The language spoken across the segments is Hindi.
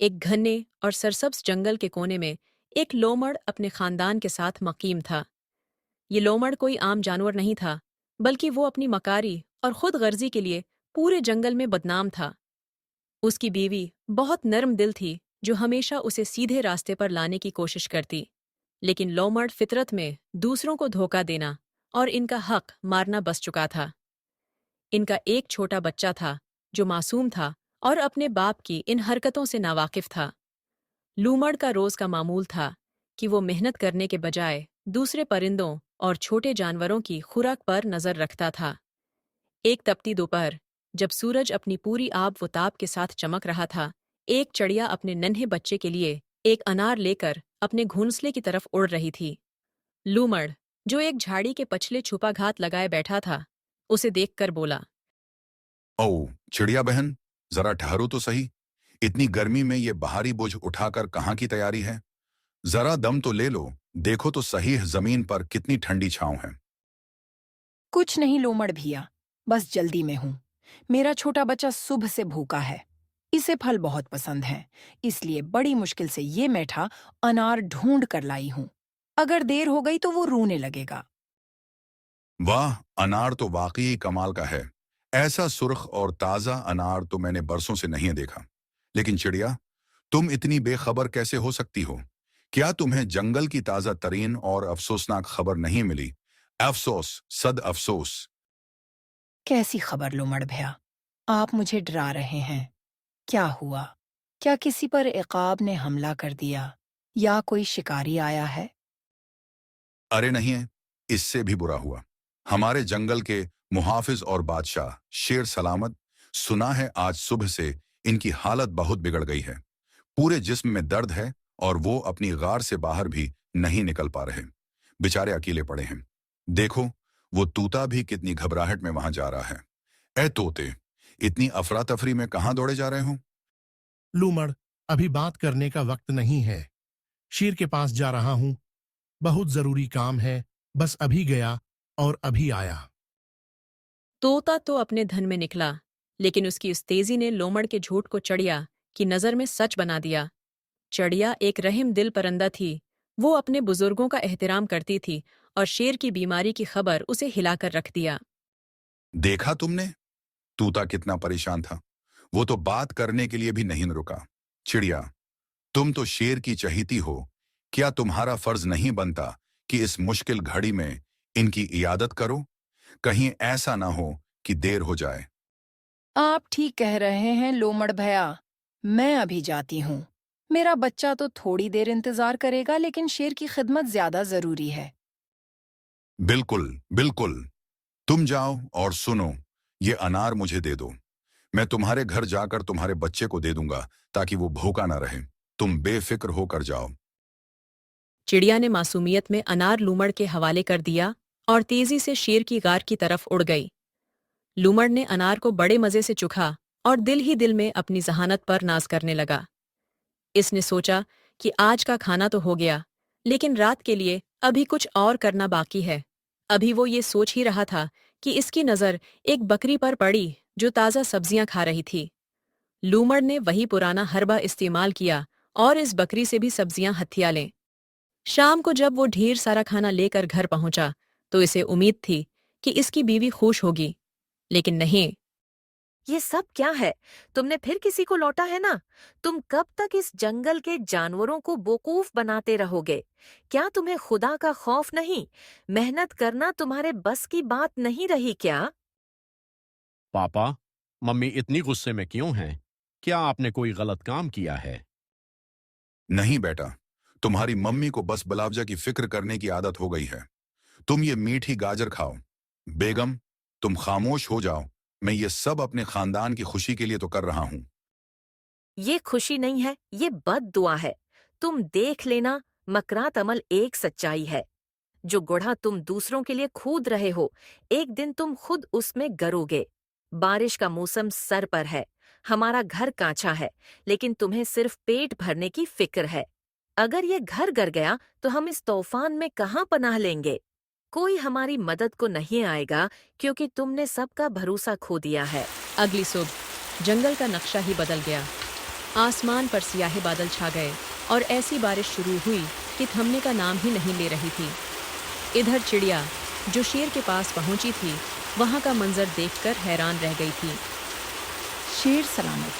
एक घने और सरसब्ज जंगल के कोने में एक लोमड़ अपने खानदान के साथ मकीम था। ये लोमड़ कोई आम जानवर नहीं था, बल्कि वो अपनी मकारी और खुद गर्जी के लिए पूरे जंगल में बदनाम था। उसकी बीवी बहुत नर्म दिल थी, जो हमेशा उसे सीधे रास्ते पर लाने की कोशिश करती। लेकिन लोमड़ फितरत में दूसरों को धोखा देना और इनका हक मारना बस चुका था। इनका एक छोटा बच्चा था, जो मासूम था और अपने बाप की इन हरकतों से नावाकिफ था। लूमड़ का रोज का मामूल था कि वो मेहनत करने के बजाय दूसरे परिंदों और छोटे जानवरों की खुराक पर नजर रखता था। एक तपती दोपहर, जब सूरज अपनी पूरी आब व ताप के साथ चमक रहा था, एक चिड़िया अपने नन्हे बच्चे के लिए एक अनार लेकर अपने घोंसले की तरफ उड़ रही थी। लूमड़, जो एक झाड़ी के पछले छुपा घात लगाए बैठा था, उसे देखकर बोला, ओह चिड़िया बहन, जरा ठहरो तो सही। इतनी गर्मी में ये बाहरी बोझ उठाकर कहाँ की तैयारी है? जरा दम तो ले लो। देखो तो सही जमीन पर कितनी ठंडी छांव है। कुछ नहीं लोमड़ भैया, बस जल्दी में हूँ। मेरा छोटा बच्चा सुबह से भूखा है। इसे फल बहुत पसंद हैं, इसलिए बड़ी मुश्किल से ये मैठा अनार ढूंढ कर लाई हूँ। अगर देर हो गई तो वो रोने लगेगा। वाह, अनार तो वाकई कमाल का है। ऐसा सुर्ख और ताजा अनार तो मैंने बरसों से नहीं देखा। लेकिन चिड़िया, तुम इतनी बेखबर कैसे हो सकती हो? क्या तुम्हें जंगल की ताजा तरीन और अफसोसनाक खबर नहीं मिली? अफसोस, सद अफसोस। कैसी खबर लोमड़ भैया? आप मुझे डरा रहे हैं। क्या हुआ? क्या किसी पर इक़ाब ने हमला कर दिया या कोई शिकारी आया है? अरे नहीं है, इससे भी बुरा हुआ। हमारे जंगल के मुहाफिज और बादशाह शेर सलामत, सुना है आज सुबह से इनकी हालत बहुत बिगड़ गई है। पूरे जिस्म में दर्द है और वो अपनी गार से बाहर भी नहीं निकल पा रहे। बेचारे अकेले पड़े हैं। देखो, वो तूता भी कितनी घबराहट में वहां जा रहा है। ए तोते, इतनी अफरा तफरी में कहां दौड़े जा रहे हो? लूमड़, अभी बात करने का वक्त नहीं है। शेर के पास जा रहा हूं। बहुत जरूरी काम है। बस अभी गया और अभी आया। तोता तो अपने धन में निकला, लेकिन उसकी उस तेजी ने लोमड़ के झूठ को चढ़िया की नजर में सच बना दिया। चढ़िया एक रहीम दिल परिंदा थी। वो अपने बुजुर्गों का एहतराम करती थी और शेर की बीमारी की खबर उसे हिलाकर रख दिया। देखा तुमने, तूता कितना परेशान था। वो तो बात करने के लिए भी नहीं रुका। चिड़िया, तुम तो शेर की चहीती हो। क्या तुम्हारा फर्ज नहीं बनता कि इस मुश्किल घड़ी में इनकी इयादत करो? कहीं ऐसा ना हो कि देर हो जाए। आप ठीक कह रहे हैं लोमड़ भैया। मैं अभी जाती हूँ। मेरा बच्चा तो थोड़ी देर इंतजार करेगा, लेकिन शेर की खिदमत ज्यादा जरूरी है। बिल्कुल बिल्कुल। तुम जाओ और सुनो, ये अनार मुझे दे दो। मैं तुम्हारे घर जाकर तुम्हारे बच्चे को दे दूंगा, ताकि वो भूखा ना रहे। तुम बेफिक्र होकर जाओ। चिड़िया ने मासूमियत में अनार लूमड़ के हवाले कर दिया और तेजी से शेर की गार की तरफ उड़ गई। लूमड़ ने अनार को बड़े मजे से चुखा और दिल ही दिल में अपनी जहानत पर नाज करने लगा। इसने सोचा कि आज का खाना तो हो गया, लेकिन रात के लिए अभी कुछ और करना बाकी है। अभी वो ये सोच ही रहा था कि इसकी नज़र एक बकरी पर पड़ी, जो ताज़ा सब्जियां खा रही थी। लूमड़ ने वही पुराना हरबा इस्तेमाल किया और इस बकरी से भी सब्जियां हथिया लें। शाम को जब वो ढेर सारा खाना लेकर घर पहुंचा, तो इसे उम्मीद थी कि इसकी बीवी खुश होगी, लेकिन नहीं। ये सब क्या है? तुमने फिर किसी को लौटा है ना? तुम कब तक इस जंगल के जानवरों को बेवकूफ बनाते रहोगे? क्या तुम्हें खुदा का खौफ नहीं? मेहनत करना तुम्हारे बस की बात नहीं रही क्या? पापा, मम्मी इतनी गुस्से में क्यों हैं? क्या आपने कोई गलत काम किया है? नहीं बेटा, तुम्हारी मम्मी को बस बलावजा की फिक्र करने की आदत हो गई है। तुम ये मीठी गाजर खाओ। बेगम, तुम खामोश हो जाओ। मैं ये सब अपने खानदान की खुशी के लिए तो कर रहा हूं। ये खुशी नहीं है, ये बद्दुआ है। तुम देख लेना, मकरात अमल एक सच्चाई है। जो गुढ़ा तुम दूसरों के लिए खूद रहे हो, एक दिन तुम खुद उसमें गरोगे। बारिश का मौसम सर पर है, हमारा घर कांचा है, लेकिन तुम्हें सिर्फ पेट भरने की फिक्र है। अगर ये घर गर गया तो हम इस तूफान में कहाँ पनाह लेंगे? कोई हमारी मदद को नहीं आएगा, क्योंकि तुमने सबका भरोसा खो दिया है। अगली सुबह जंगल का नक्शा ही बदल गया। आसमान पर सियाहे बादल छा गए और ऐसी बारिश शुरू हुई कि थमने का नाम ही नहीं ले रही थी। इधर चिड़िया, जो शेर के पास पहुंची थी, वहां का मंजर देखकर हैरान रह गई थी। शेर सलामत,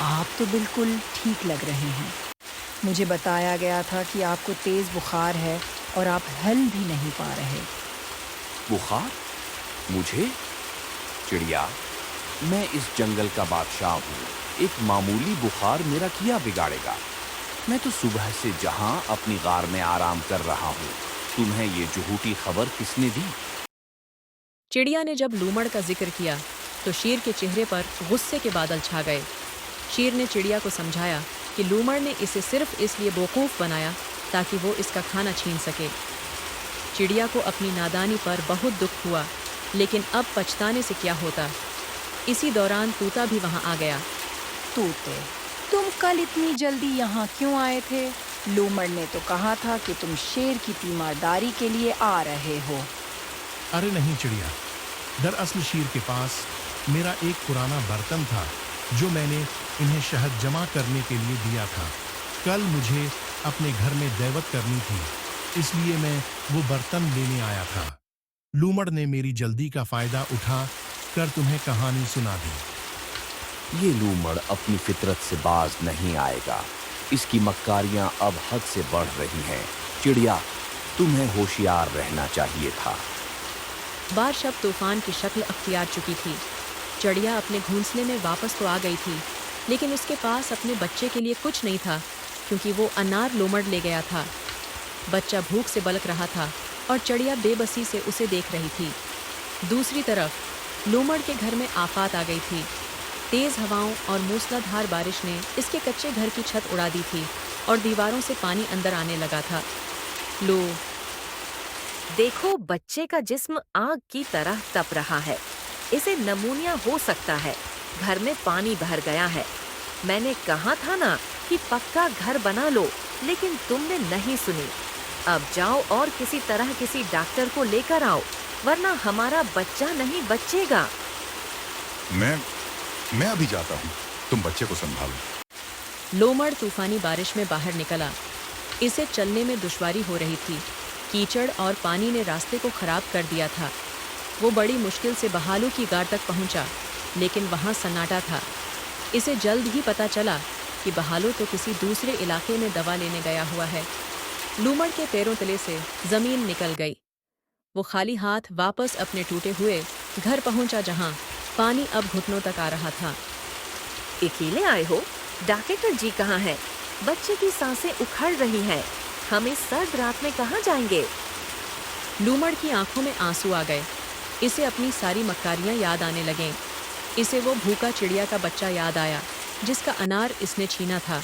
आप तो बिल्कुल ठीक लग रहे हैं। मुझे बताया गया था कि आपको तेज बुखार है और आप हिल भी नहीं पा रहे। बुखार? मुझे? चिड़िया, मैं इस जंगल का बादशाह हूँ। एक मामूली बुखार मेरा क्या बिगाड़ेगा? मैं तो सुबह से जहाँ अपनी गार में आराम कर रहा हूँ। तुम्हें ये झूठी खबर किसने दी? चिड़िया ने जब लूमड़ का जिक्र किया तो शेर के चेहरे पर गुस्से के बादल छा गए। शेर ने चिड़िया को समझाया कि लूमड़ ने इसे सिर्फ इसलिए बेवकूफ बनाया ताकि वो इसका खाना छीन सके। चिड़िया को अपनी नादानी पर बहुत दुख हुआ, लेकिन अब पछताने से क्या होता। इसी दौरान तूता भी वहां आ गया। तोते, तुम कल इतनी जल्दी यहाँ क्यों आए थे? लूमड़ ने तो कहा था कि तुम शेर की तीमारदारी के लिए आ रहे हो। अरे नहीं चिड़िया, दरअसल शेर के पास मेरा एक पुराना बर्तन था जो मैंने इन्हें शहद जमा करने के लिए दिया था। कल मुझे अपने घर में दैवत करनी थी, इसलिए मैं वो बर्तन लेने आया था। लूमड़ ने मेरी जल्दी का फायदा उठा कर तुम्हें कहानी सुना दी। ये लूमड़ अपनी फितरत से बाज नहीं आएगा। इसकी मक्कारियां अब हद से बढ़ रही हैं। चिड़िया, तुम्हें होशियार रहना चाहिए था। बारिश अब तूफान की शक्ल अख्तियार चुकी थी। चिड़िया अपने घोंसले में वापस तो आ गई थी, लेकिन उसके पास अपने बच्चे के लिए कुछ नहीं था, क्योंकि वो अनार लोमड़ ले गया था। बच्चा भूख से बलक रहा था और चिड़िया बेबसी से उसे देख रही थी। दूसरी तरफ लोमड़ के घर में आफत आ गई थी। तेज हवाओं और मूसलाधार बारिश ने इसके कच्चे घर की छत उड़ा दी थी और दीवारों से पानी अंदर आने लगा था। लो, देखो, बच्चे का जिस्म आग की तरह तप रहा है। इसे नमूनिया हो सकता है। घर में पानी भर गया है। मैंने कहा था ना कि पक्का घर बना लो, लेकिन तुमने नहीं सुनी। अब जाओ और किसी तरह किसी डॉक्टर को लेकर आओ, वरना हमारा बच्चा नहीं बचेगा। मैं अभी जाता हूँ, तुम बच्चे को संभालो। लोमड़ तूफानी बारिश में बाहर निकला। इसे चलने में दुश्वारी हो रही थी। कीचड़ और पानी ने रास्ते को खराब कर दिया था। वो बड़ी मुश्किल से बहालू की गाड़ तक पहुंचा, लेकिन वहां सन्नाटा था। इसे जल्द ही पता चला कि बहालू तो किसी दूसरे इलाके में दवा लेने गया हुआ है। लूमड़ के पैरों तले से जमीन निकल गई। वो खाली हाथ वापस अपने टूटे हुए घर पहुंचा, जहां पानी अब घुटनों तक आ रहा था। अकेले आए हो? डॉक्टर जी कहाँ हैं? बच्चे की सांसें उखड़ रही हैं। हम इस सर्द रात में कहाँ जाएंगे? लूमड़ की आंखों में आंसू आ गए। इसे अपनी सारी मक्कारियां याद आने लगें। इसे वो भूखा चिड़िया का बच्चा याद आया, जिसका अनार इसने छीना था।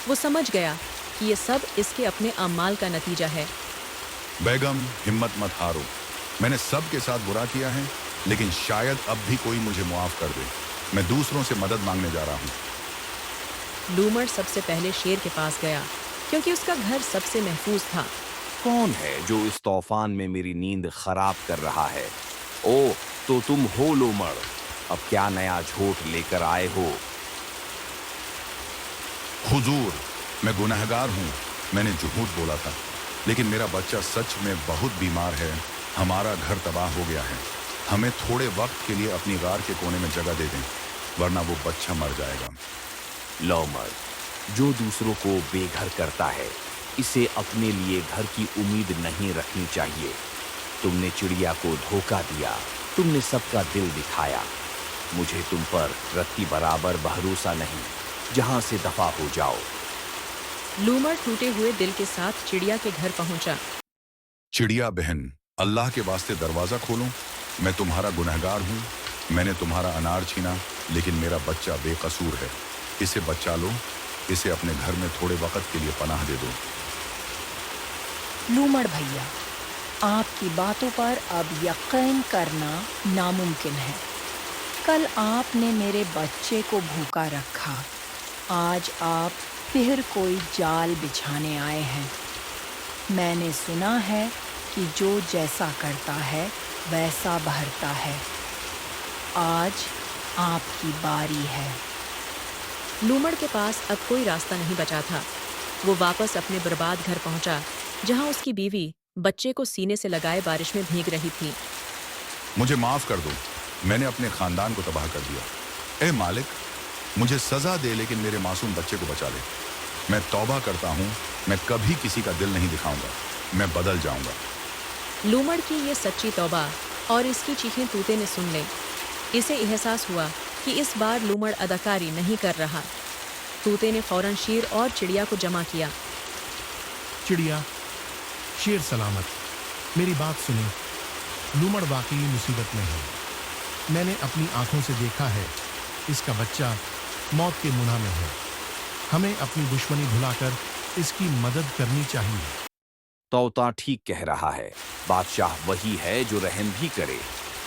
वो समझ गया कि ये सब इसके अपने अमाल का नतीजा है। बेगम, हिम्मत मत हारो। मैंने सबके साथ बुरा किया है, लेकिन शायद अब भी कोई मुझे मुआफ कर दे। मैं दूसरों से मदद मांगने जा रहा हूँ। लूमड़ सबसे पहले शेर के पास गया, क्योंकि उसका घर सबसे महफूज था। कौन है जो इस तूफान में मेरी नींद खराब कर रहा है? ओह, तो तुम हो लूमड़। अब क्या नया झूठ लेकर आए हो? हुजूर, मैं गुनहगार हूँ। मैंने झूठ बोला था, लेकिन मेरा बच्चा सच में बहुत बीमार है। हमारा घर तबाह हो गया है। हमें थोड़े वक्त के लिए अपनी गार के कोने में जगह दे दें, वरना वो बच्चा मर जाएगा। लूमड़, जो दूसरों को बेघर करता है, इसे अपने लिए घर की उम्मीद नहीं रखनी चाहिए। तुमने चिड़िया को धोखा दिया। तुमने सबका दिल दिखाया। मुझे तुम पर रत्ती बराबर भरोसा नहीं। जहां से दफा हो जाओ। लूमड़ टूटे हुए दिल के साथ चिड़िया के घर पहुंचा। चिड़िया बहन, अल्लाह के वास्ते दरवाजा खोलो। मैं तुम्हारा गुनहगार हूँ। मैंने तुम्हारा अनार छीना, लेकिन मेरा बच्चा बेकसूर है। इसे बचा लो। इसे अपने घर में थोड़े वक्त के लिए पनाह दे दो। लूमड़ भैया, आपकी बातों पर अब यकीन करना नामुमकिन है। कल आपने मेरे बच्चे को भूखा रखा। आज आप फिर कोई जाल बिछाने आए हैं। मैंने सुना है कि जो जैसा करता है वैसा भरता है। आज आपकी बारी है। लूमड़ के पास अब कोई रास्ता नहीं बचा था। वो वापस अपने बर्बाद घर पहुंचा, जहां उसकी बीवी बच्चे को सीने से लगाए बारिश में भीग रही थी। मुझे माफ कर दो, मैंने अपने खानदान को तबाह कर दिया। ए मालिक, मुझे सजा दे लेकिन मेरे मासूम बच्चे को बचा ले। मैं तौबा करता हूँ, मैं कभी किसी का दिल नहीं दिखाऊंगा, मैं बदल जाऊंगा। लूमड़ की ये सच्ची तौबा और इसकी चीखें तूते ने सुन ली। इसे एहसास हुआ कि इस बार लूमड़ अदाकारी नहीं कर रहा। तूते ने फौरन शेर और चिड़िया को जमा किया। चिड़िया, शेर सलामत, मेरी बात सुनी। लूमड़ वाकई मुसीबत में है। मैंने अपनी आंखों से देखा है, इसका बच्चा मौत के मुना में है। हमें अपनी दुश्मनी भुलाकर इसकी मदद करनी चाहिए। तोता ठीक कह रहा है, बादशाह वही है जो रहम भी करे।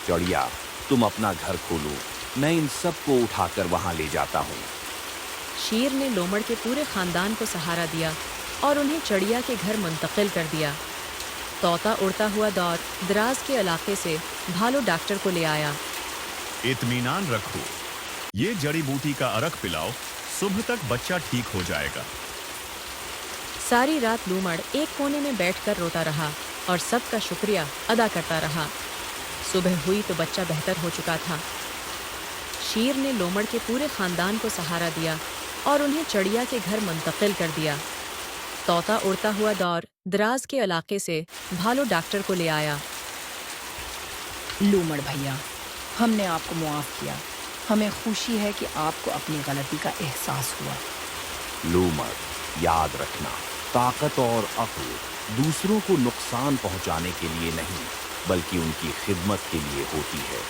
चिड़िया, तुम अपना घर खोलो, मैं इन सबको उठाकर वहां ले जाता हूँ। शेर ने लोमड़ के पूरे खानदान को सहारा दिया और उन्हें चिड़िया के घर मुंतकिल कर दिया। तोता उड़ता हुआ दौर दराज के इलाके से भालू डॉक्टर को ले आया। इत्मीनान रखो, ये जड़ी बूटी का अरक पिलाओ, सुबह तक बच्चा ठीक हो जाएगा। सारी रात लूमड़ एक कोने में बैठकर रोता रहा और सबका शुक्रिया अदा करता रहा। सुबह हुई तो बच्चा बेहतर हो चुका था। शेर ने लोमड़ के पूरे खानदान को सहारा दिया और उन्हें चिड़िया के घर मुंतकिल कर दिया। तोता उड़ता हुआ दौर दराज के इलाके से भालू डॉक्टर को ले आया। लूमड़ भैया, हमने आपको मुआफ किया। हमें खुशी है कि आपको अपनी गलती का एहसास हुआ। लूमड़, याद रखना, ताकत और अक्ल दूसरों को नुकसान पहुंचाने के लिए नहीं, बल्कि उनकी खिदमत के लिए होती है।